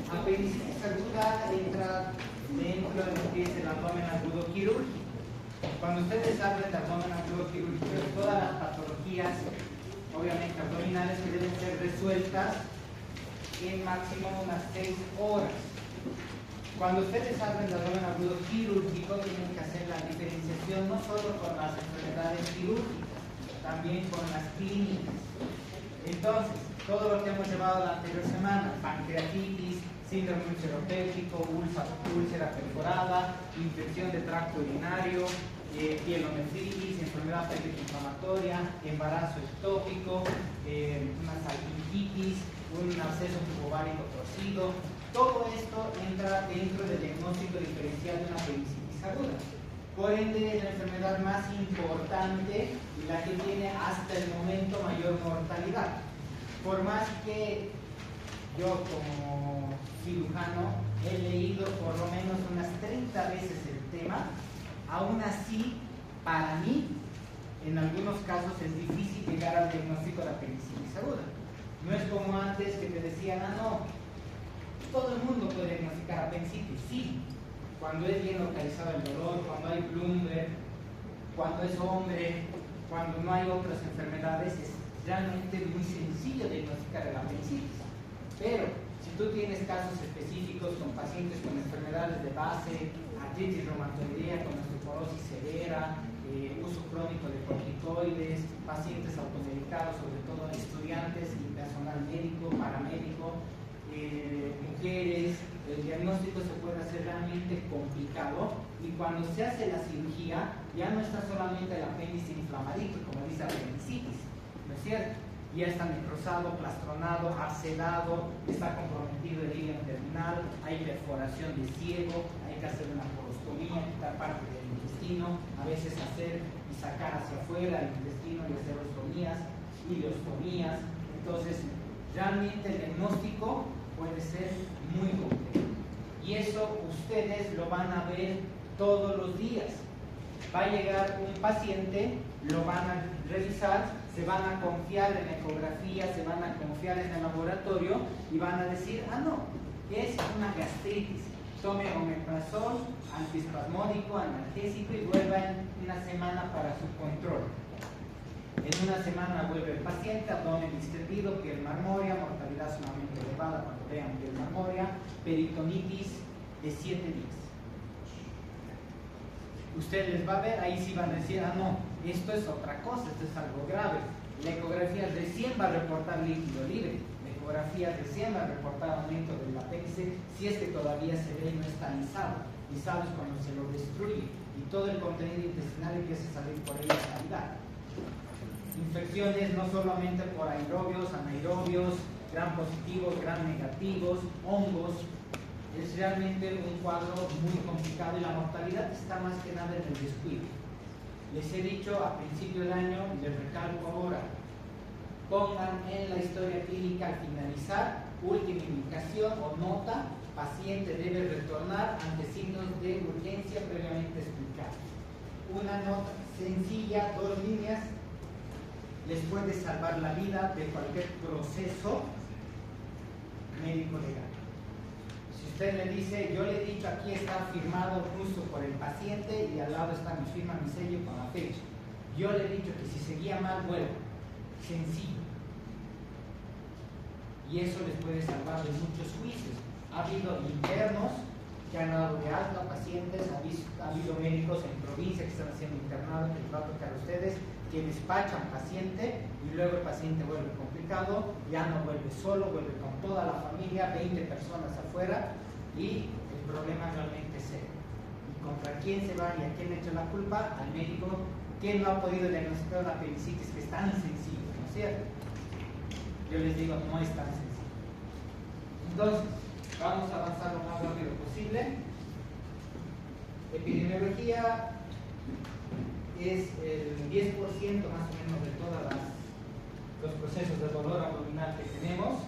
Apendicitis aguda entra dentro de lo que es el abdomen agudo quirúrgico. Cuando ustedes hablan de abdomen agudo quirúrgico, todas las patologías, obviamente abdominales, que deben ser resueltas en máximo unas 6 horas. Cuando ustedes hablan de abdomen agudo quirúrgico, tienen que hacer la diferenciación no solo con las enfermedades quirúrgicas, también con las clínicas. Entonces, todo lo que hemos llevado la anterior semana, pancreatitis, síndrome ulceropéptico, úlcera perforada, infección de tracto urinario, pielonefritis, enfermedad pélvico-inflamatoria, embarazo ectópico, una salpingitis, un absceso tubovárico torcido, todo esto entra dentro del diagnóstico diferencial de una apendicitis aguda. Por ende, es la enfermedad más importante y la que tiene hasta el momento mayor mortalidad. Por más que yo como cirujano he leído por lo menos unas 30 veces el tema, aún así, para mí, en algunos casos es difícil llegar al diagnóstico de apendicitis aguda. No es como antes que te decían, no, todo el mundo puede diagnosticar apendicitis, sí. Cuando es bien localizado el dolor, cuando hay Bloomberg, cuando es hombre, cuando no hay otras enfermedades, es realmente muy sencillo diagnosticar el apendicitis. Pero si tú tienes casos específicos con pacientes con enfermedades de base, artritis reumatoidea, con osteoporosis severa, uso crónico de corticoides, pacientes automedicados, sobre todo estudiantes y personal médico, paramédico, mujeres, el diagnóstico se puede hacer realmente complicado y cuando se hace la cirugía ya no está solamente el apéndice inflamadito, como dice apendicitis, ¿no es cierto? Ya está necrosado, plastronado, arcelado, está comprometido el hilo terminal, hay perforación de ciego, hay que hacer una porostomía, quitar parte del intestino, a veces hacer y sacar hacia afuera el intestino y hacer ostomías, ileostomías. Entonces, realmente el diagnóstico puede ser muy complejo. Y eso ustedes lo van a ver todos los días. Va a llegar un paciente, lo van a revisar, se van a confiar en la ecografía, se van a confiar en el laboratorio y van a decir, no, es una gastritis. Tome omeprazol, antiespasmódico, analgésico y vuelva en una semana para su control. En una semana vuelve el paciente, abdomen distendido, piel marmórea, mortalidad sumamente elevada cuando vean piel marmórea, peritonitis de 7 días. Usted les va a ver, ahí sí van a decir, no, esto es otra cosa, esto es algo grave. La ecografía recién va a reportar líquido libre, la ecografía recién va a reportar aumento del apéndice si es que todavía se ve y no está lisado. Lisado es cuando se lo destruye y todo el contenido intestinal empieza a salir por ahí en calidad. Infecciones no solamente por aerobios, anaerobios, gram positivos, gram negativos, hongos. Es realmente un cuadro muy complicado y la mortalidad está más que nada en el descuido. Les he dicho a principio del año, les recalco ahora, pongan en la historia clínica al finalizar, última indicación o nota, paciente debe retornar ante signos de urgencia previamente explicados. Una nota sencilla, 2 líneas, les puede salvar la vida de cualquier proceso médico-legal. Si usted le dice, yo le he dicho, aquí está firmado justo por el paciente y al lado está mi firma, mi sello con la fecha. Yo le he dicho que si seguía mal, vuelvo. Sencillo. Y eso les puede salvar de muchos juicios. Ha habido internos que han dado de alta a pacientes, ha habido médicos en provincia que están haciendo internado, que les va a tocar a ustedes, que despachan paciente y luego el paciente vuelve complicado, ya no vuelve solo, vuelve con toda la familia, 20 personas afuera y el problema realmente es serio. ¿Y contra quién se va y a quién le echa la culpa? Al médico que no ha podido diagnosticar una apendicitis que es tan sencillo, ¿no es cierto? Yo les digo, no es tan sencillo. Entonces, vamos a avanzar lo más rápido posible. Epidemiología es el 10% más o menos de todos los procesos de dolor abdominal que tenemos.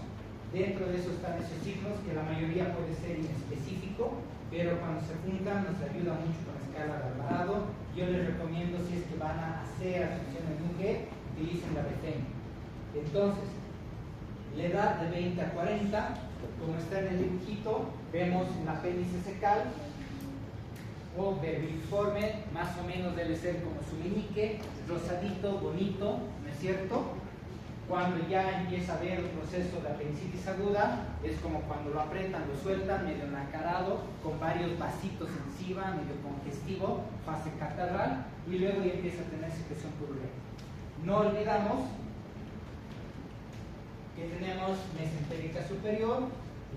Dentro de eso están esos signos que la mayoría puede ser inespecífico, pero cuando se juntan nos ayuda mucho con la escala de Alvarado. Yo les recomiendo, si es que van a hacer asunción en mujer, utilicen la BFEM. Entonces, la edad de 20 a 40, como está en el dibujito, vemos un apéndice secal o vermiforme, más o menos debe ser como su meñique, rosadito, bonito, ¿no es cierto? Cuando ya empieza a haber un proceso de apendicitis aguda, es como cuando lo aprietan, lo sueltan, medio nacarado, con varios vasitos encima, medio congestivo, fase catarral, y luego ya empieza a tener secreción purulenta. No olvidamos que tenemos mesentérica superior,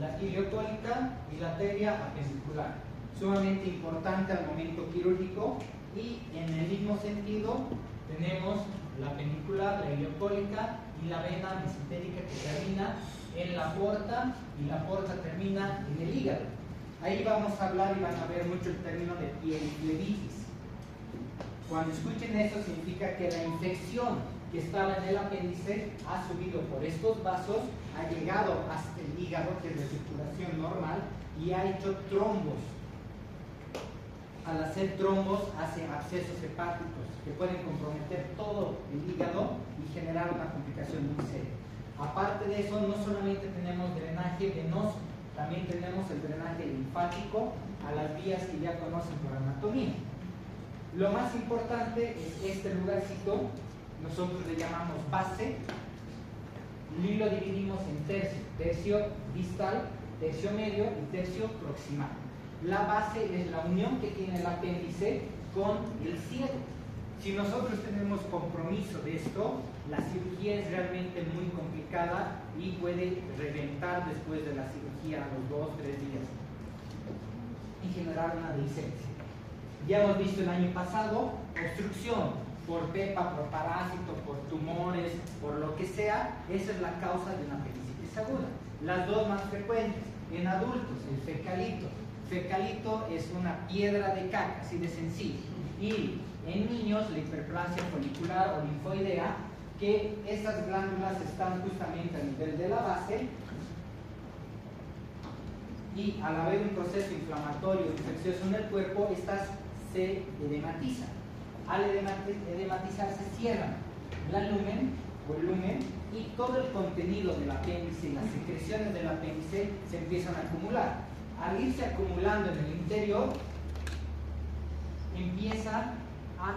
la ileocólica y la arteria apendicular. Sumamente importante al momento quirúrgico, y en el mismo sentido tenemos la apendicular, la ileocólica y la vena mesentérica que termina en la porta, y la porta termina en el hígado. Ahí vamos a hablar y van a ver mucho el término de pieliflebitis. Cuando escuchen eso, significa que la infección que estaba en el apéndice ha subido por estos vasos, ha llegado hasta el hígado, que es de circulación normal, y ha hecho trombos. Al hacer trombos, hace abscesos hepáticos que pueden comprometer todo el hígado y generar una complicación muy seria. Aparte de eso, no solamente tenemos drenaje venoso, también tenemos el drenaje linfático a las vías que ya conocen por anatomía. Lo más importante es este lugarcito, nosotros le llamamos base, y lo dividimos en tercios: tercio distal, tercio medio y tercio proximal. La base es la unión que tiene el apéndice con el ciego. Si nosotros tenemos compromiso de esto, la cirugía es realmente muy complicada y puede reventar después de la cirugía a los 2-3 días y generar una disección. Ya hemos visto el año pasado, obstrucción por pepa, por parásito, por tumores, por lo que sea, esa es la causa de una apendicitis aguda. Las dos más frecuentes en adultos, el fecalito. Fecalito es una piedra de caca, así de sencillo. Y en niños, la hiperplasia folicular o linfoidea, que esas glándulas están justamente a nivel de la base, y al haber un proceso inflamatorio infeccioso en el cuerpo, estas se edematizan. Al edematizarse, cierran la lumen o el lumen, y todo el contenido del apéndice y las secreciones del apéndice se empiezan a acumular. Al irse acumulando en el interior, empieza a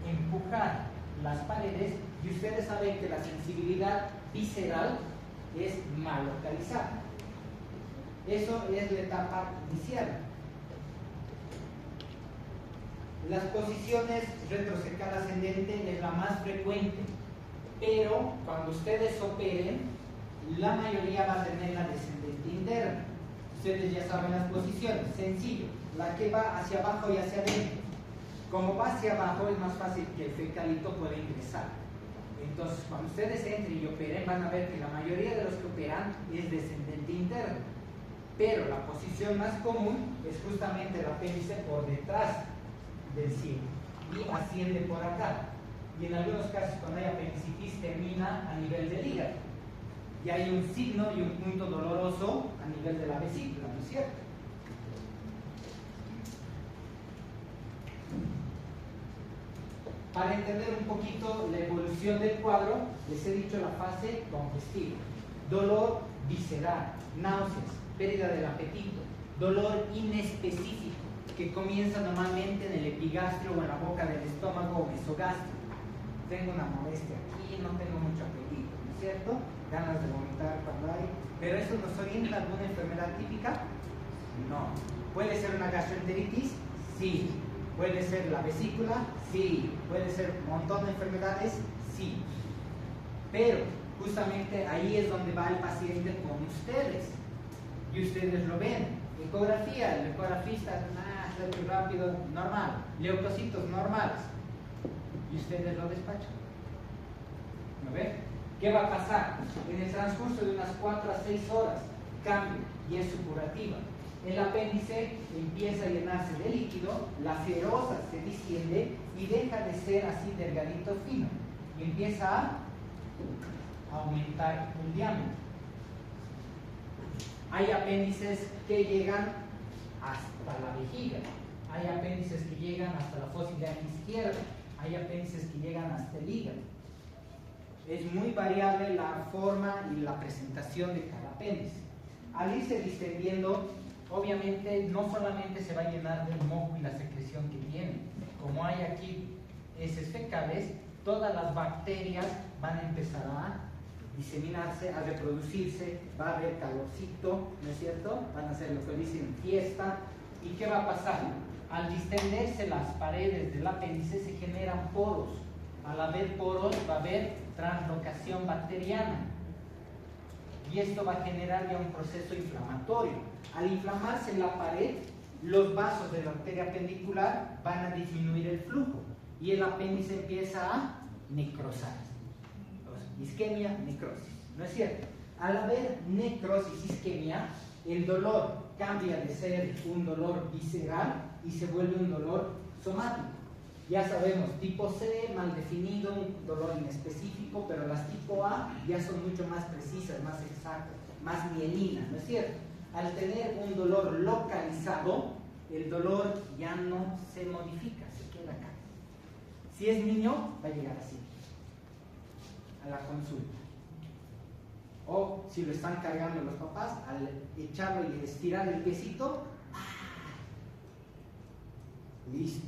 empujar las paredes, y ustedes saben que la sensibilidad visceral es mal localizada. Eso es la etapa inicial. Las posiciones retrosecada ascendente es la más frecuente, pero cuando ustedes operen, la mayoría va a tener la descendente interna. Ustedes ya saben las posiciones, sencillo, la que va hacia abajo y hacia adentro. Como va hacia abajo, es más fácil que el fecalito pueda ingresar. Entonces, cuando ustedes entren y operen, van a ver que la mayoría de los que operan es descendente interno. Pero la posición más común es justamente el apéndice por detrás del ciego y asciende por acá. Y en algunos casos, cuando hay apendicitis, termina a nivel del hígado. Y hay un signo y un punto doloroso a nivel de la vesícula, ¿no es cierto? Para entender un poquito la evolución del cuadro, les he dicho la fase congestiva. Dolor visceral, náuseas, pérdida del apetito, dolor inespecífico, que comienza normalmente en el epigastrio o en la boca del estómago o mesogástrico. Tengo una molestia aquí, no tengo mucho apetito, ¿no es cierto? Ganas de vomitar cuando hay. ¿Pero eso nos orienta a alguna enfermedad típica? No. ¿Puede ser una gastroenteritis? Sí. ¿Puede ser la vesícula? Sí. ¿Puede ser un montón de enfermedades? Sí. Pero justamente ahí es donde va el paciente con ustedes. Y ustedes lo ven. Ecografía, el ecografista, está muy rápido, normal. Leucocitos normales. Y ustedes lo despachan. ¿No ven? ¿Qué va a pasar? En el transcurso de unas 4 a 6 horas cambia y es supurativa. el apéndice empieza a llenarse de líquido, la serosa se distiende y deja de ser así delgadito fino y empieza a aumentar el diámetro. Hay apéndices que llegan hasta la vejiga, hay apéndices que llegan hasta la fosa ilíaca izquierda, hay apéndices que llegan hasta el hígado. Es muy variable la forma y la presentación de cada apéndice. Al irse distendiendo, obviamente no solamente se va a llenar del moco y la secreción que tiene, como hay aquí heces fecales, todas las bacterias van a empezar a diseminarse, a reproducirse, va a haber calorcito, ¿no es cierto? Van a hacer lo que dicen fiesta. ¿Y qué va a pasar? Al distenderse las paredes del apéndice se generan poros. Al haber poros va a haber translocación bacteriana. Y esto va a generar ya un proceso inflamatorio. Al inflamarse la pared, los vasos de la arteria apendicular van a disminuir el flujo y el apéndice empieza a necrosar. Isquemia, necrosis, ¿no es cierto? Al haber necrosis, isquemia, el dolor cambia de ser un dolor visceral y se vuelve un dolor somático. Ya sabemos, tipo C, mal definido, un dolor inespecífico, pero las tipo A ya son mucho más precisas, más exactas, más mielinas, ¿no es cierto? Al tener un dolor localizado, el dolor ya no se modifica, se queda acá. Si es niño, va a llegar así, a la consulta. O si lo están cargando los papás, al echarlo y estirar el piecito, listo.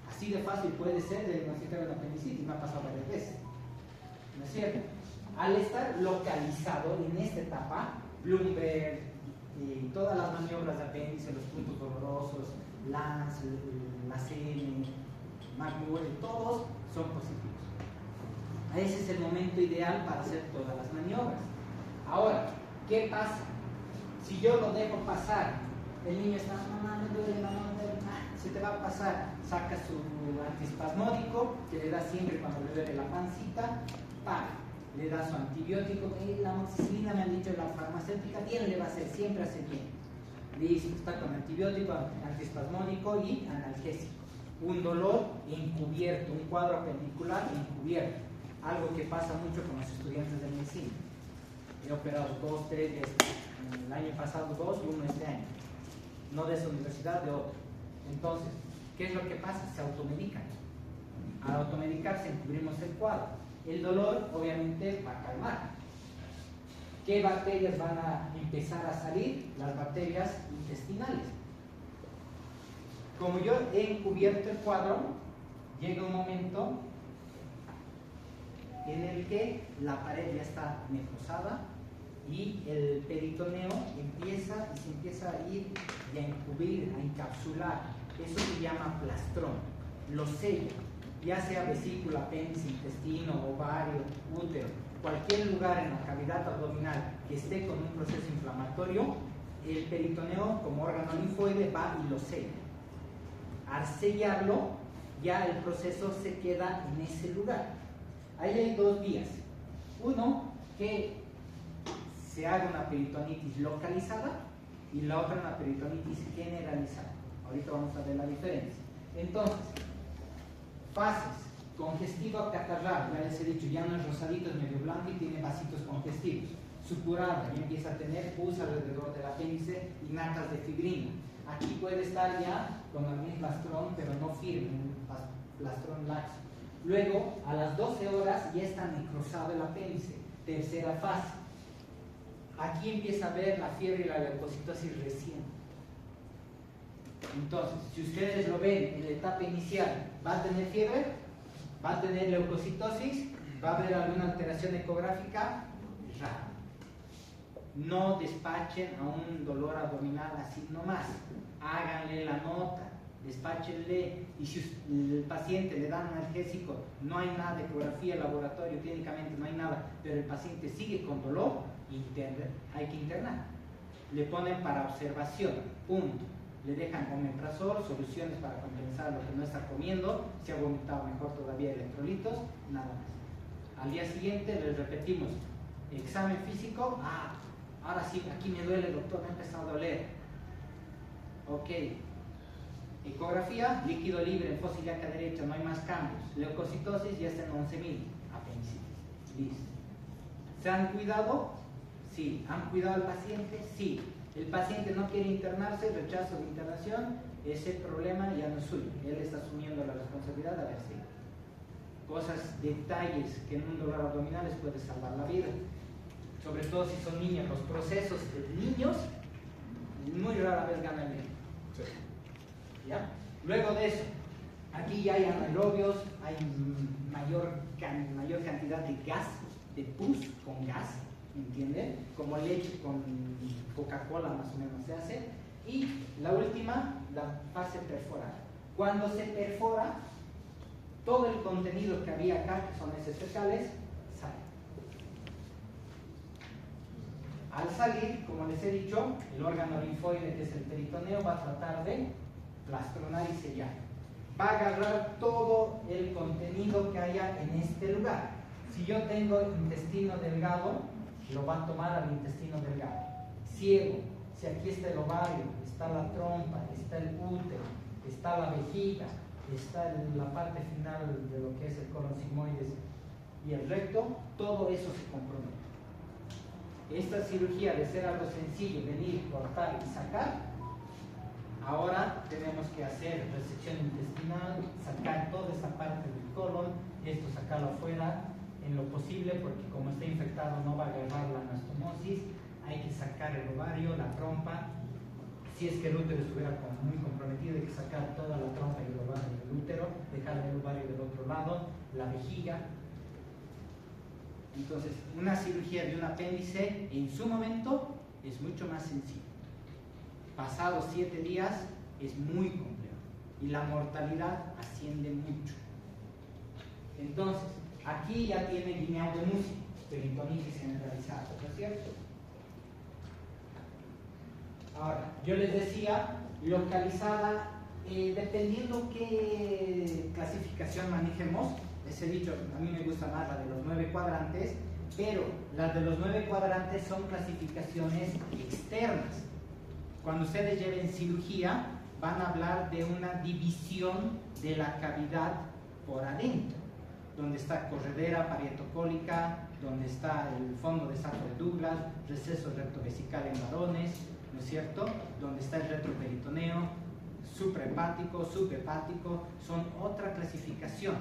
Así de fácil puede ser diagnosticar una apendicitis, me ha pasado varias veces, ¿no es cierto? Al estar localizado en esta etapa, Bloomberg y todas las maniobras de apéndice, los puntos dolorosos, Lance, Macene, McMurray, todos son positivos. Ese es el momento ideal para hacer todas las maniobras. Ahora, ¿qué pasa? Si yo lo dejo pasar, el niño está, mamá, me duele, mamá, me duele, se te va a pasar, saca su antiespasmódico, que le da siempre cuando le duele la pancita, le da su antibiótico, la amoxicilina me han dicho la farmacéutica, bien le va a hacer, siempre hace bien. Listo, está con antibiótico, antiespasmódico y analgésico. Un dolor encubierto, un cuadro apendicular encubierto, algo que pasa mucho con los estudiantes de medicina. He operado 2, 3 veces, el año pasado 2 y 1 este año, no de esa universidad, de otro. Entonces, ¿qué es lo que pasa? Se automedican. Al automedicarse encubrimos el cuadro. El dolor obviamente va a calmar. ¿Qué bacterias van a empezar a salir? Las bacterias intestinales. Como yo he encubierto el cuadro, llega un momento en el que la pared ya está necrosada y el peritoneo empieza y se empieza a ir y a encubrir, a encapsular. Eso se llama plastrón. Lo sella, ya sea vesícula, apéndice, intestino, ovario, útero, cualquier lugar en la cavidad abdominal que esté con un proceso inflamatorio, el peritoneo como órgano linfoide va y lo sella. Al sellarlo, ya el proceso se queda en ese lugar. Ahí hay dos vías. Uno, que se haga una peritonitis localizada y la otra una peritonitis generalizada. Ahorita vamos a ver la diferencia. Entonces, fases: congestivo acatarrado, ya les he dicho, ya no es rosadito, es medio blanco y tiene vasitos congestivos. Supurada, ya empieza a tener pus alrededor del apéndice y natas de fibrina. Aquí puede estar ya con algún plastrón, pero no firme, un plastrón laxo. Luego, a las 12 horas ya está necrosado el apéndice. Tercera fase. Aquí empieza a ver la fiebre y la leucocitosis recién. Entonces, si ustedes lo ven en la etapa inicial, ¿va a tener fiebre? ¿Va a tener leucocitosis? ¿Va a haber alguna alteración ecográfica? Raro. No despachen a un dolor abdominal así nomás. Háganle la nota, despáchenle. Y si el paciente le dan analgésico, no hay nada de ecografía, laboratorio, clínicamente no hay nada, pero el paciente sigue con dolor, hay que internar. Le ponen para observación, punto. Le dejan omeprazol, soluciones para compensar lo que no está comiendo, si ha vomitado mejor todavía, electrolitos, nada más. Al día siguiente les repetimos, examen físico, ahora sí, aquí me duele, doctor, me ha empezado a doler. Ok. Ecografía, líquido libre en fosa ilíaca derecha, no hay más cambios. Leucocitosis ya está en 11.000. Apendicitis. Listo. ¿Se han cuidado? Sí. ¿Han cuidado al paciente? Sí. El paciente no quiere internarse, rechazo de internación, ese problema ya no es suyo. Él está asumiendo la responsabilidad de haber sido. Cosas, detalles que en un dolor abdominal les puede salvar la vida. Sobre todo si son niños. Los procesos de niños muy rara vez ganan bien. Sí. ¿Ya? Luego de eso, aquí ya hay anaerobios, hay mayor cantidad de gas, de pus con gas, ¿entienden? Como leche con Coca-Cola más o menos se hace. Y la última, la fase perforada. Cuando se perfora, todo el contenido que había acá, que son heces fecales, sale. Al salir, como les he dicho, el órgano linfoide, que es el peritoneo, va a tratar de plastronar y sellar. Va a agarrar todo el contenido que haya en este lugar. Si yo tengo intestino delgado, lo va a tomar al intestino delgado. Ciego, si aquí está el ovario, está la trompa, está el útero, está la vejiga, está la parte final de lo que es el colon sigmoides y el recto, todo eso se compromete. Esta cirugía, de ser algo sencillo, venir, cortar y sacar, ahora tenemos que hacer resección intestinal, sacar toda esa parte del colon, esto sacarlo afuera en lo posible, porque como está infectado no va a agarrar la anastomosis. Hay que sacar el ovario, la trompa. Si es que el útero estuviera muy comprometido, hay que sacar toda la trompa y el ovario del útero, dejar el ovario del otro lado, la vejiga. Entonces, una cirugía de un apéndice en su momento es mucho más sencillo. Pasados 7 días es muy complejo y la mortalidad asciende mucho. Entonces, aquí ya tiene lineal de Musi, peritonitis generalizada, ¿no es cierto? Ahora, yo les decía, localizada, dependiendo qué clasificación manejemos, les he dicho, a mí me gusta más la de los 9 cuadrantes, pero las de los 9 cuadrantes son clasificaciones externas. Cuando ustedes lleven cirugía, van a hablar de una división de la cavidad por adentro, donde está corredera parietocólica, donde está el fondo de saco de Douglas, receso rectovesical en varones, ¿no es cierto? Donde está el retroperitoneo, suprahepático, subhepático, son otra clasificación.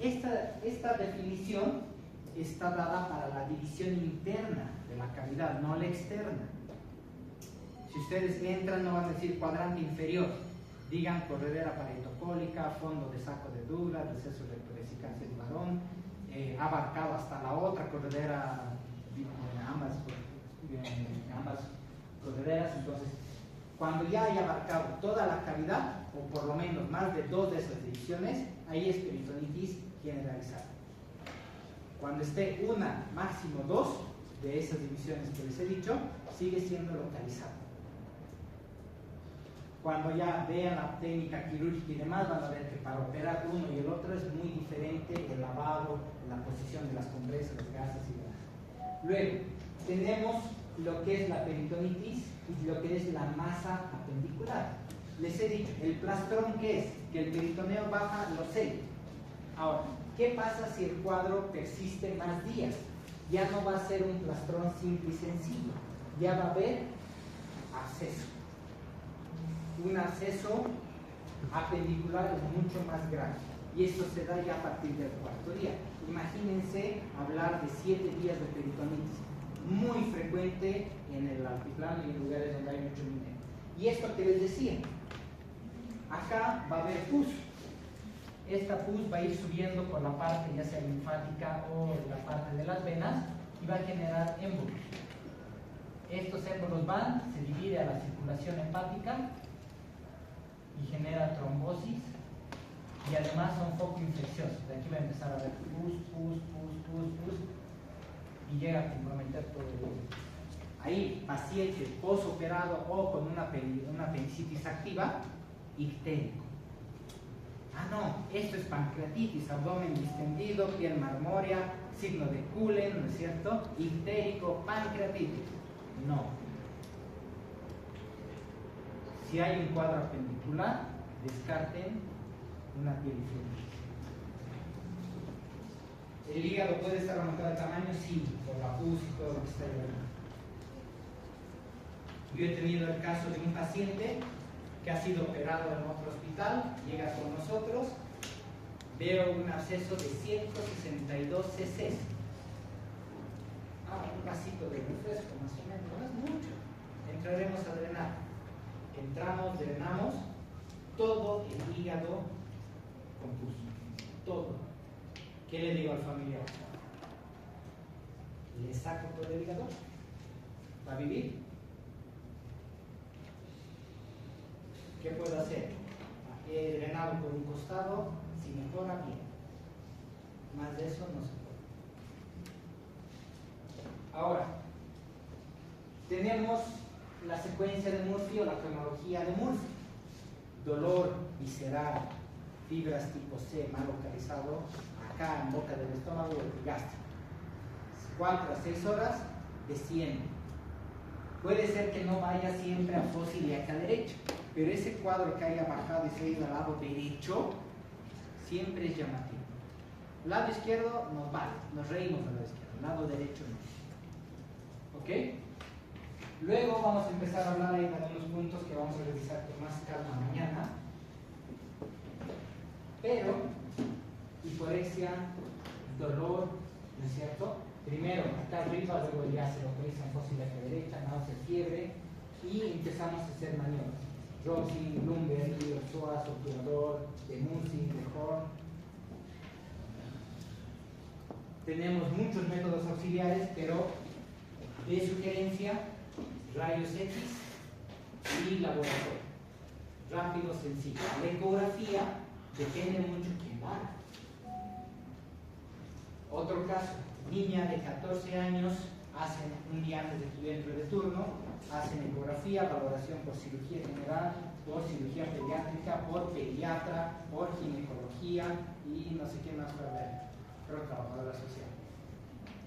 Esta definición está dada para la división interna de la cavidad, no la externa. Si ustedes entran, no van a decir cuadrante inferior, digan corredera parietocólica, fondo de saco de Douglas, receso rectovesical en varón, abarcado hasta la otra corredera, ambas correderas. Entonces, cuando ya haya abarcado toda la cavidad, o por lo menos más de 2 de esas divisiones, ahí es peritonitis generalizada. Cuando esté una, máximo 2 de esas divisiones que les he dicho, sigue siendo localizada. Cuando ya vean la técnica quirúrgica y demás, van a ver que para operar uno y el otro es muy diferente el lavado, la posición de las compresas, los gases y demás. Luego, tenemos lo que es la peritonitis y lo que es la masa apendicular. Les he dicho, el plastrón, ¿qué es? Que el peritoneo baja los sellos. Ahora, ¿qué pasa si el cuadro persiste más días? Ya no va a ser un plastrón simple y sencillo, ya va a haber absceso. Un absceso apendicular mucho más grande, y esto se da ya a partir del 4.º día. Imagínense hablar de 7 días de peritonitis, muy frecuente en el altiplano y en lugares donde hay mucho minero. Y esto que les decía, acá va a haber pus. Esta pus va a ir subiendo por la parte ya sea linfática o la parte de las venas y va a generar émbolos. Estos émbolos se divide a la circulación hepática y genera trombosis, y además son foco infeccioso. De aquí va a empezar a ver pus, y llega a comprometer todo el cuerpo. Ahí, paciente posoperado o con una apendicitis activa, ictérico. Ah, no, esto es pancreatitis, abdomen distendido, piel marmórea, signo de Cullen, ¿no es cierto? Ictérico, pancreatitis. No. Si hay un cuadro apendicular, descarten una pieliforme. ¿El hígado puede estar aumentado de tamaño? Sí, por la pus y todo lo que está ahí. Yo he tenido el caso de un paciente que ha sido operado en otro hospital, llega con nosotros, veo un absceso de 162 cc. Un vasito de refresco, más o menos, no es mucho. Entraremos a drenar. Entramos, drenamos, todo el hígado con pus. Todo. ¿Qué le digo al familiar? ¿Le saco todo el hígado? ¿Va a vivir? ¿Qué puedo hacer? He drenado por un costado, si mejora, bien. Más de eso no se puede. Ahora, tenemos la secuencia de Murphy o la cronología de Murphy. Dolor visceral, fibras tipo C mal localizado, acá en boca del estómago gástrico. 4 a 6 horas, desciende. Puede ser que no vaya siempre a fósil y acá derecho, pero ese cuadro que haya bajado y se ha ido al lado derecho, siempre es llamativo. Lado izquierdo nos vale, nos reímos del lado izquierdo, lado derecho no. ¿Ok? Luego vamos a empezar a hablar ahí de algunos puntos que vamos a revisar con más calma mañana. Pero, hiporexia, dolor, ¿no es cierto? Primero, acá arriba, luego ya se localiza en fósil hacia derecha, náusea, fiebre, y empezamos a hacer maniobras. Roxy, Bloomberg, Psoas, obturador, de Murphy, de Horn. Tenemos muchos métodos auxiliares, pero de sugerencia, rayos X y laboratorio. Rápido, sencillo. La ecografía depende mucho de quién va. Otro caso, niña de 14 años, hacen un día antes de que yo entre de turno, hacen ecografía, valoración por cirugía general, por cirugía pediátrica, por pediatra, por ginecología y no sé qué más va a haber, pero trabajadora social.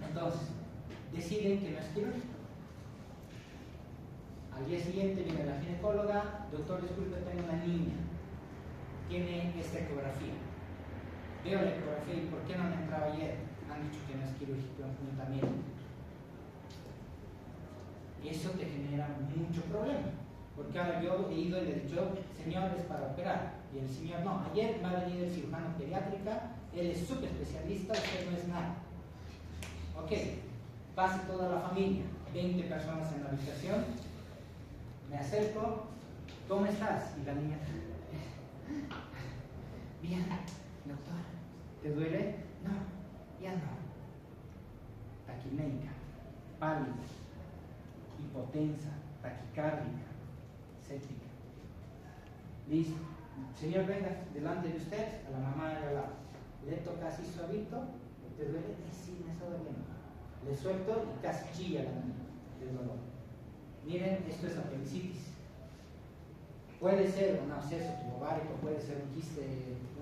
Entonces, deciden que no es quirúrgico. Al día siguiente viene la ginecóloga, doctor, disculpe, tengo una niña, tiene esta ecografía. Veo la ecografía y ¿por qué no me entraba ayer? Han dicho que no es quirúrgico también. Eso te genera mucho problema, porque ahora yo he ido y le he dicho, señor, es para operar, y el señor, no, ayer va a venir el cirujano pediátrica, él es súper especialista, usted no es nada. Ok, pase toda la familia, 20 personas en la habitación, me acerco, ¿cómo estás? Y la niña, bien, doctor, ¿te duele? No, ya no. Taquiménica, pálida, hipotensa, taquicárdica, séptica. Listo. Señor, venga, delante de usted, a la mamá de al lado. Le toca así suavito, ¿te duele? Sí, me está doliendo. Le suelto y casi chilla la niña del dolor. Miren, esto es apendicitis. Puede ser un absceso tubovárico, puede ser un quiste,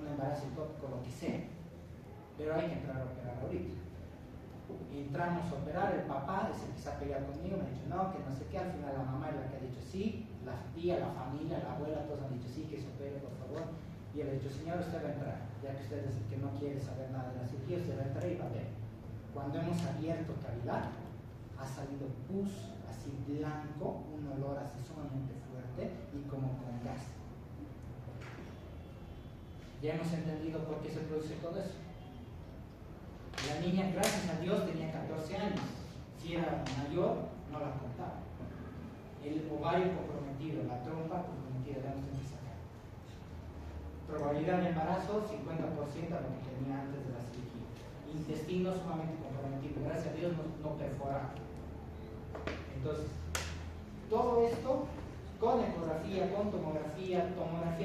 un embarazo ectópico, lo que sea. Pero hay que entrar a operar ahorita. Entramos a operar, el papá se empieza a pelear conmigo, me ha dicho no, que no sé qué, al final la mamá es la que ha dicho sí, la tía, la familia, la abuela, todos han dicho sí, que se opere, por favor. Y él ha dicho, señor, usted va a entrar, ya que usted es el que no quiere saber nada de la cirugía, usted va a entrar y va a ver. Cuando hemos abierto cavidad, ha salido pus así blanco, un olor así sumamente fuerte y como con gas. Ya hemos entendido por qué se produce todo eso. La niña, gracias a Dios, tenía 14 años. Si era mayor, no la contaba. El ovario comprometido, la trompa comprometida, la hemos que sacar. Probabilidad de embarazo, 50% a lo que tenía antes de la cirugía. Intestino sumamente comprometido, gracias a Dios no perforado. Entonces, todo esto con ecografía, con tomografía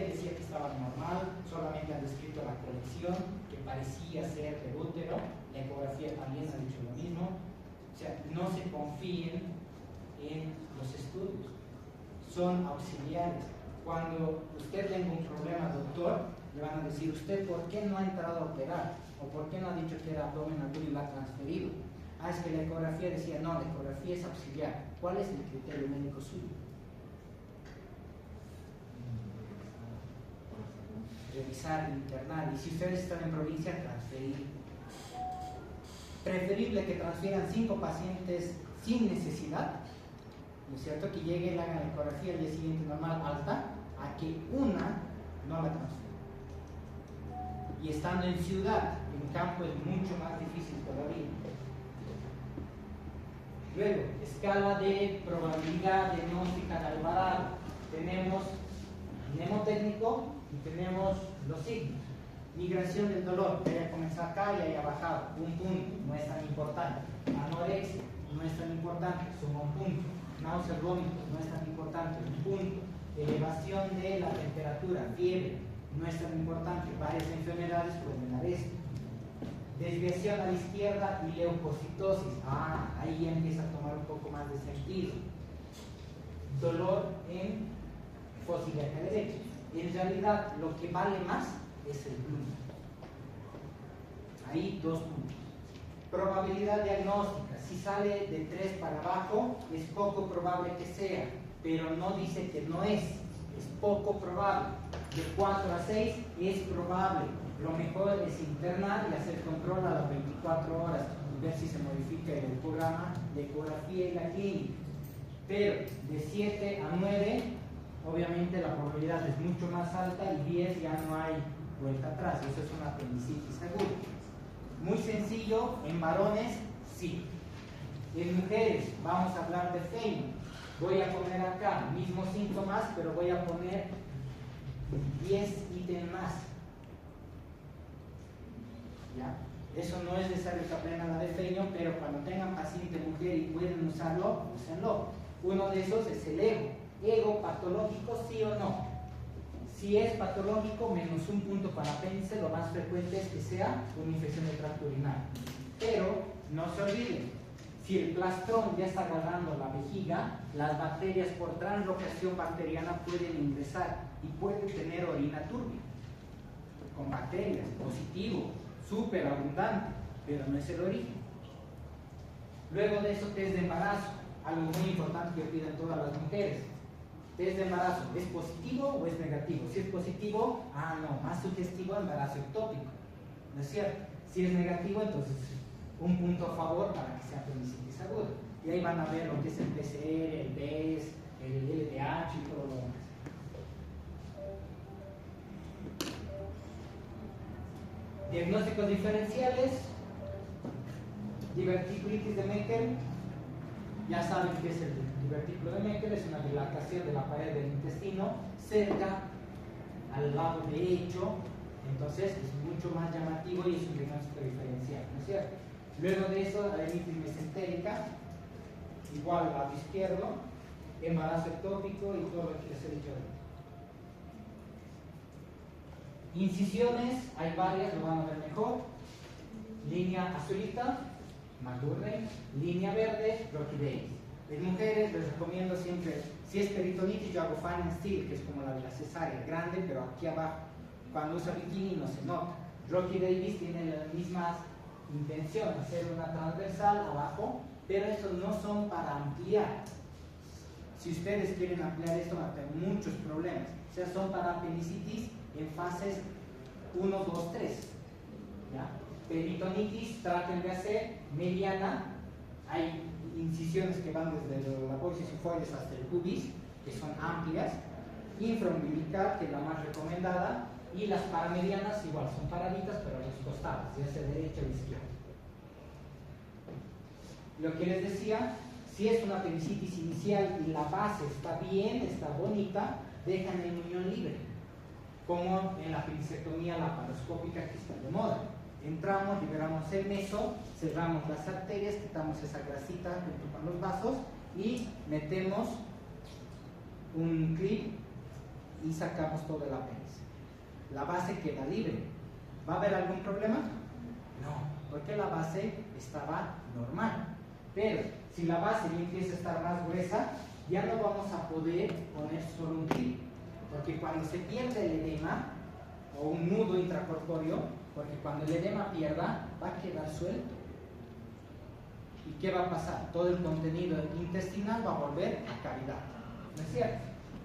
decía que estaba normal, solamente han descrito la colección que parecía ser del útero, la ecografía también ha dicho lo mismo. O sea, no se confíen en los estudios, son auxiliares. Cuando usted tenga un problema, doctor, le van a decir, ¿usted por qué no ha entrado a operar? ¿O por qué no ha dicho que era abdomen agudo y la ha transferido? Es que la ecografía decía, no, la ecografía es auxiliar. ¿Cuál es el criterio médico suyo? revisar, internar, y si ustedes están en provincia, transferir. Preferible que transfieran 5 pacientes sin necesidad, ¿no es cierto? Que lleguen, hagan la ecografía al día siguiente normal alta, a que una no la transfiera. Y estando en ciudad, en campo es mucho más difícil todavía. Luego, escala de probabilidad diagnóstica de Alvarado. Tenemos mnemotécnico y tenemos los signos. Migración del dolor, que haya comenzado acá y haya bajado, un punto, no es tan importante. Anorexia, no es tan importante, suma un punto. Náuseas, vómitos, no es tan importante, un punto. Elevación de la temperatura, fiebre, no es tan importante. Varias enfermedades pueden dar esto. Desviación a la izquierda y leucocitosis, ahí ya empieza a tomar un poco más de sentido. Dolor en fosiliaca derecha. En realidad, lo que vale más es el glúteo. Ahí 2 puntos. Probabilidad diagnóstica. Si sale de 3 para abajo, es poco probable que sea, pero no dice que no es poco probable. De 4 a 6 es probable. Lo mejor es internar y hacer control a las 24 horas y ver si se modifica el programa de ecografía y la clínica. Pero de 7 a 9, obviamente la probabilidad es mucho más alta, y 10 ya no hay vuelta atrás. Eso es una apendicitis aguda. Muy sencillo, en varones, sí. En mujeres, vamos a hablar de feño. Voy a poner acá mismos síntomas, pero voy a poner 10 ítems más. ¿Ya? Eso no es necesario que aprendan la de feño, pero cuando tengan paciente mujer y pueden usarlo, úsenlo. Uno de esos es el ego. Ego patológico, sí o no. Si es patológico, menos un punto para apéndice, lo más frecuente es que sea una infección de tracto urinario. Pero no se olviden, si el plastrón ya está agarrando la vejiga, las bacterias por translocación bacteriana pueden ingresar y pueden tener orina turbia con bacterias, positivo, súper abundante, pero no es el origen. Luego de eso, test de embarazo, algo muy importante que piden todas las mujeres. Test de embarazo, ¿es positivo o es negativo? Si es positivo, no, más sugestivo embarazo ectópico, ¿no es cierto? Si es negativo, entonces un punto a favor para que sea apendicitis aguda. Y ahí van a ver lo que es el PCR, el BES, el LDH y todo lo demás. Diagnósticos diferenciales, diverticulitis de Meckel. Ya saben qué es el divertículo de Meckel, es una dilatación de la pared del intestino cerca al lado derecho, entonces es mucho más llamativo y es un diagnóstico diferencial, ¿no es cierto? Luego de eso, la dermatitis mesentérica, igual al lado izquierdo, embarazo ectópico y todo lo que les he dicho antes. Incisiones, hay varias, lo van a ver mejor. Línea azulita, McGurney, línea verde, Rocky Davis. En mujeres les recomiendo siempre, si es peritonitis, yo hago fine and steel, que es como la de la cesárea, grande, pero aquí abajo. Cuando usa bikini no se nota. Rocky Davis tiene las mismas intenciones, hacer una transversal abajo, pero estos no son para ampliar. Si ustedes quieren ampliar esto, van a tener muchos problemas. O sea, son para apendicitis en fases 1, 2, 3. ¿Ya? Peritonitis, traten de hacer mediana. Hay incisiones que van desde la apófisis sifoides hasta el pubis, que son amplias. Infraumbilical, que es la más recomendada. Y las paramedianas igual, son paraditas, pero a los costados, ya sea derecha o izquierda. Lo que les decía, si es una apendicitis inicial y la base está bien, está bonita, dejan en unión libre, como en la apendicectomía laparoscópica que está de moda. Entramos, liberamos el meso, cerramos las arterias, quitamos esa grasita junto con los vasos y metemos un clip y sacamos todo el apéndice. La base queda libre. ¿Va a haber algún problema? No, porque la base estaba normal. Pero si la base ya empieza a estar más gruesa, ya no vamos a poder poner solo un clip, porque cuando se pierde el edema o un nudo intracorpóreo, porque cuando el edema pierda, va a quedar suelto. ¿Y qué va a pasar? Todo el contenido intestinal va a volver a cavidad, ¿no es cierto?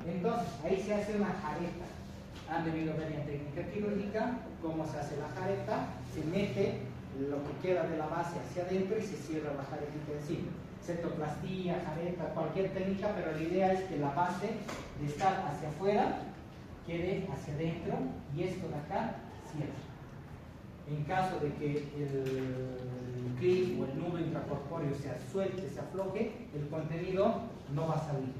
Entonces, ahí se hace una jareta. han debido ver en técnica quirúrgica cómo se hace la jareta, se mete lo que queda de la base hacia adentro y se cierra la jaretita encima. Cetoplastía, jareta, cualquier técnica, pero la idea es que la base de estar hacia afuera quede hacia adentro y esto de acá cierra. En caso de que el clip o el nudo intracorpóreo se suelte, se afloje, el contenido no va a salir,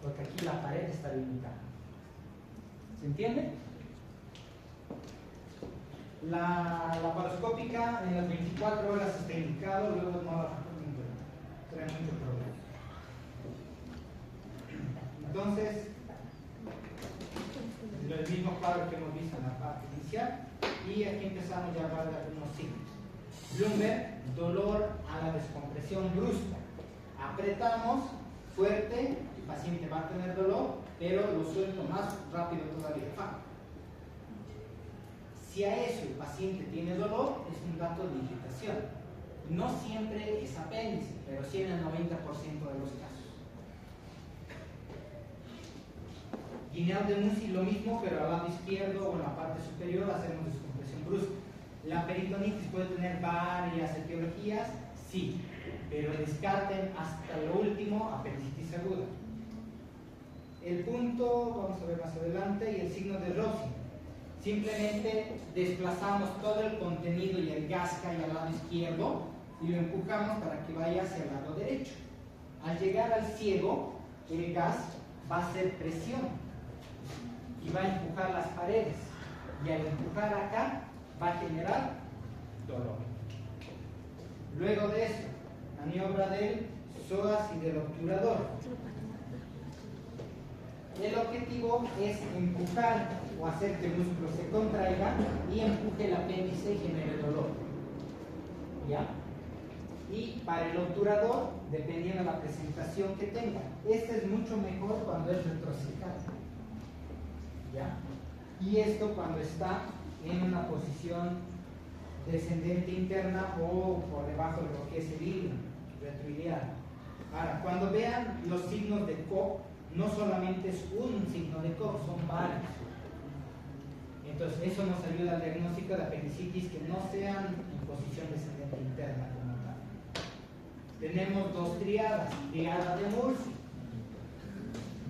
porque aquí la pared está limitada. ¿Se entiende? La laparoscópica en las 24 horas está indicado, luego no trae mucho problema. Entonces, el mismo cuadro que hemos visto en la parte inicial, y aquí empezamos ya a hablar de algunos signos. Bloomberg, dolor a la descompresión brusca. Apretamos fuerte, el paciente va a tener dolor, pero lo suelto más rápido todavía. Si a eso el paciente tiene dolor, es un dato de irritación. No siempre es apéndice, pero sí en el 90% de los casos. Guineal de Musi lo mismo, pero al lado izquierdo o en la parte superior hacemos descompresión brusca. La peritonitis puede tener varias etiologías, sí, pero descarten hasta lo último apendicitis aguda. El punto, vamos a ver más adelante, y el signo de Rossi. Simplemente desplazamos todo el contenido y el gas que hay al lado izquierdo y lo empujamos para que vaya hacia el lado derecho. Al llegar al ciego, el gas va a hacer presión y va a empujar las paredes, y al empujar acá va a generar dolor. Luego de eso, maniobra del psoas y del obturador. El objetivo es empujar o hacer que el músculo se contraiga y empuje el apéndice y genere dolor. ¿Ya? Y para el obturador, dependiendo de la presentación que tenga, este es mucho mejor cuando es retrocecal. ¿Ya? Y esto cuando está en una posición descendente interna o por debajo de lo que es el hilo retroiliar. Ahora, cuando vean los signos de Koch, no solamente es un signo de Koch, son varios. Entonces, eso nos ayuda al diagnóstico de apendicitis que no sean en posición descendente interna como tal. Tenemos dos triadas: triada de Murphy,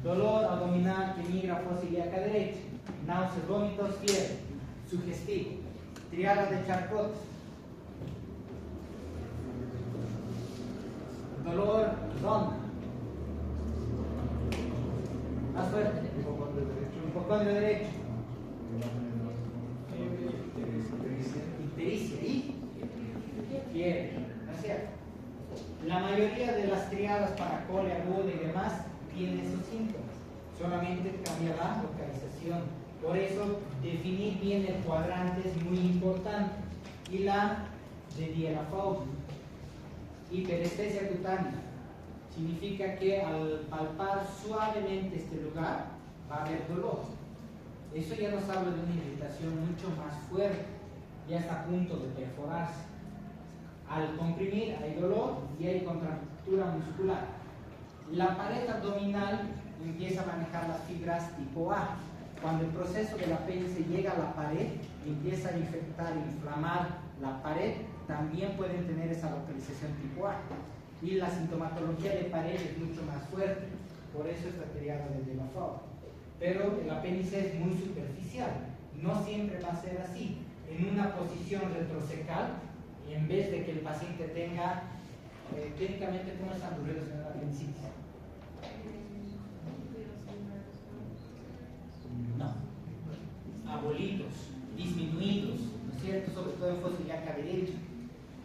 dolor abdominal que migra fosilíaca derecha, náuseas, vómitos, fiebre, sugestivo. Triada de Charcot, dolor, ronda. Más fuerte. Hipocondrio derecho. Ictericia y fiebre. ¿No es cierto? La mayoría de las triadas para cole aguda y demás tienen esos síntomas. Solamente cambia la localización. Por eso, definir bien el cuadrante es muy importante. Y la de Dielafobia. Hiperestesia cutánea. Significa que al palpar suavemente este lugar va a haber dolor. Eso ya nos habla de una irritación mucho más fuerte, ya está a punto de perforarse. Al comprimir hay dolor y hay contractura muscular. La pared abdominal empieza a manejar las fibras tipo A. Cuando el proceso del apéndice llega a la pared y empieza a infectar e inflamar la pared, también pueden tener esa localización tipo A. Y la sintomatología de pared es mucho más fuerte, por eso está triada de Dielafobia. Pero el apéndice es muy superficial, no siempre va a ser así. En una posición retrocecal, en vez de que el paciente tenga, clínicamente, ¿cómo están los ruidos en el apendicitis? No, abolidos, disminuidos, ¿no es cierto? Sobre todo en fosilíaca derecha.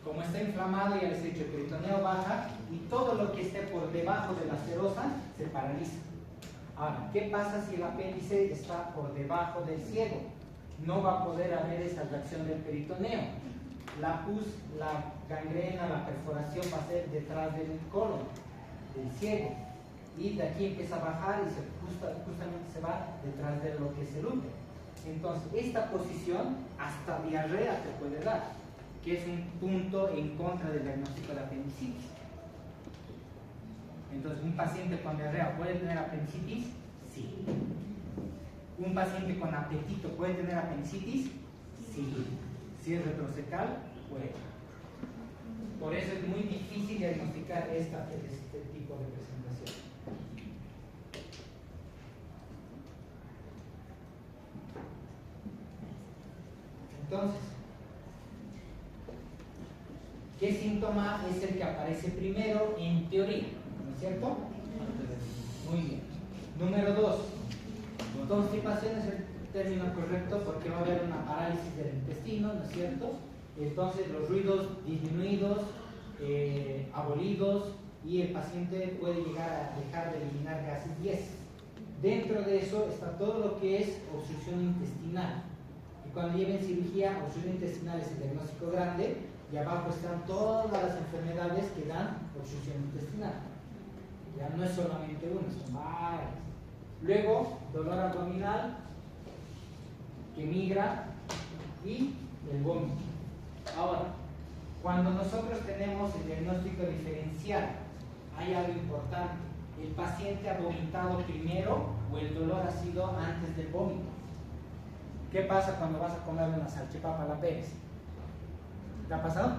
Como está inflamado y el estrecho peritoneo baja, y todo lo que esté por debajo de la serosa se paraliza. Ahora, ¿qué pasa si el apéndice está por debajo del ciego? No va a poder haber esa reacción del peritoneo. La pus, la gangrena, la perforación va a ser detrás del colon, del ciego. Y de aquí empieza a bajar y justamente se va detrás de lo que es el útero. Entonces, esta posición hasta diarrea te puede dar, que es un punto en contra del diagnóstico de apendicitis. Entonces, ¿un paciente con diarrea puede tener apendicitis? Sí. ¿Un paciente con apetito puede tener apendicitis? Sí. Si es retrocecal, puede. Por eso es muy difícil diagnosticar este tipo de presentación. Entonces, ¿qué síntoma es el que aparece primero en teoría? ¿No es cierto? Muy bien. Número 2. Constipación es el término correcto porque va a haber una parálisis del intestino, ¿no es cierto? Entonces los ruidos disminuidos, abolidos, y el paciente puede llegar a dejar de eliminar gases y heces. Dentro de eso está todo lo que es obstrucción intestinal. Y cuando lleven cirugía, obstrucción intestinal es el diagnóstico grande, y abajo están todas las enfermedades que dan obstrucción intestinal. Ya no es solamente una, son varias. Luego, dolor abdominal que migra y el vómito. Ahora, cuando nosotros tenemos el diagnóstico diferencial, hay algo importante. ¿El paciente ha vomitado primero o el dolor ha sido antes del vómito? ¿Qué pasa cuando vas a comer una salchipapa a la Pérez? ¿Te ha pasado?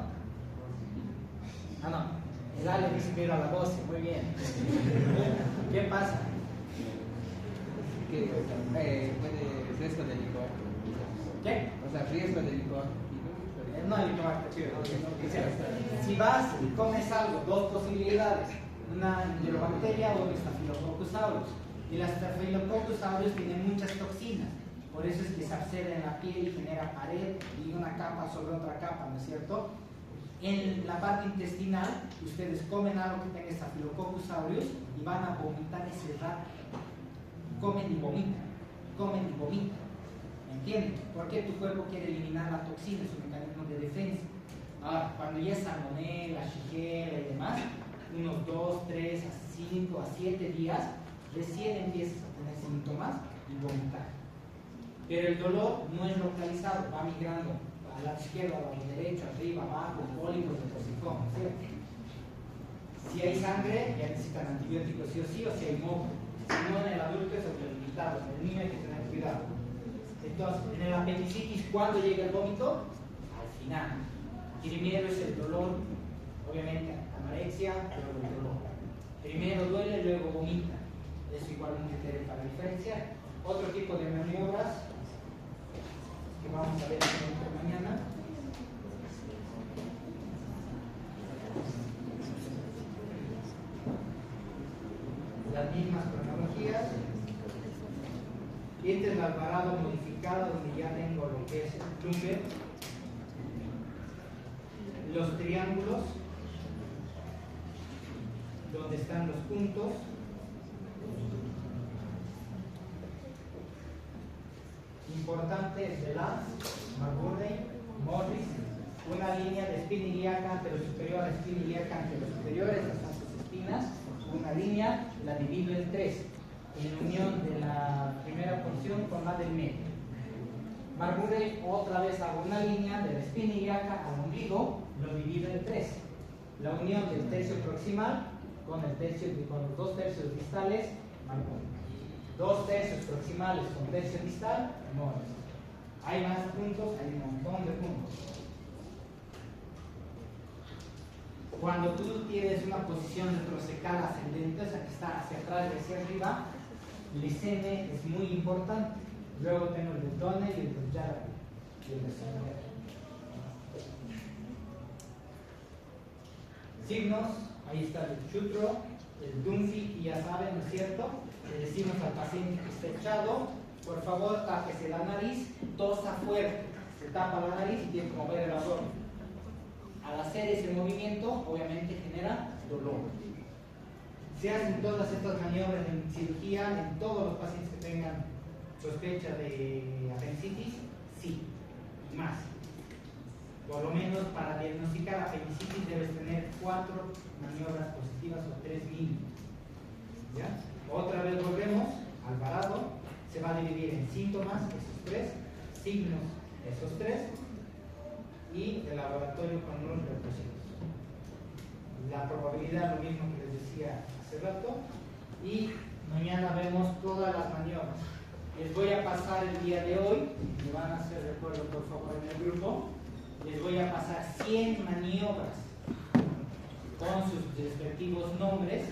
Ah, no. El Ale dice que era a las 12, muy bien. ¿Qué pasa? Que puede riesgo de licor. ¿Qué? O sea, riesgo de licor. No hay licor, si vas y comes algo, dos posibilidades, una enterobacteria o un Staphylococcus aureus. Y la Staphylococcus aureus tiene muchas toxinas, por eso es que se absorbe en la piel y genera pared y una capa sobre otra capa, ¿no es cierto? En la parte intestinal, ustedes comen algo que tenga Staphylococcus aureus y van a vomitar ese rato. Comen y vomitan, comen y vomitan. ¿Entienden? Porque tu cuerpo quiere eliminar la toxina, es un mecanismo de defensa. Ahora, cuando ya es salmonela, shigella y demás, unos 2, 3, a 5, a 7 días, recién empiezas a tener síntomas y vomitar. Pero el dolor no es localizado, va migrando al lado izquierdo, al lado derecho, arriba, abajo, pólipos de toxicoma, ¿cierto? Si hay sangre, ya necesitan antibióticos sí o sí, o si hay moco. Si no, en el adulto es limitado, en el niño hay que tener cuidado. Entonces, en el apendicitis, ¿cuándo llega el vómito? Al final. Primero es el dolor, obviamente, anorexia, luego el dolor. Primero duele, luego vomita. Eso igual un criterio para diferenciar. Otro tipo de maniobras que vamos a ver mañana. Las mismas cronologías. Este es el Alvarado modificado, donde ya tengo lo que es el Plumber. Los triángulos, donde están los puntos. Importante es de Lance, McBurney, Morris, una línea de espina ilíaca anterosuperior a espina ilíaca anterosuperior, estas son sus espinas, una línea, la divido en 3, en unión de la primera porción con la del medio. McBurney, otra vez hago una línea de la espina ilíaca al ombligo, lo divido en 3, la unión del tercio proximal con los 2 tercios distales, McBurney. 2 tercios proximales con tercio distal, Morris. Hay más puntos, hay un montón de puntos. Cuando tú tienes una posición retrocecal ascendente, o sea que está hacia atrás y hacia arriba, el ICM es muy importante. Luego tengo el de Donner y el de Jarrett y el de Sander. Signos, ahí está el Chutro, el Dunphy, y ya saben, ¿no es cierto? Le decimos al paciente que está echado, por favor, tápese la nariz, tosa fuerte, se tapa la nariz y tiene que mover el abdomen. Al hacer ese movimiento, obviamente genera dolor. Se hacen todas estas maniobras en cirugía en todos los pacientes que tengan sospecha de apendicitis, sí, y más. Por lo menos para diagnosticar apendicitis debes tener 4 maniobras positivas o 3 mínimo. ¿Ya? Otra vez volvemos, Alvarado, se va a dividir en síntomas, esos 3, signos, esos 3, y el laboratorio con los retrocesos. La probabilidad, lo mismo que les decía hace rato, y mañana vemos todas las maniobras. les voy a pasar el día de hoy, me van a hacer recuerdo por favor en el grupo, les voy a pasar 100 maniobras con sus respectivos nombres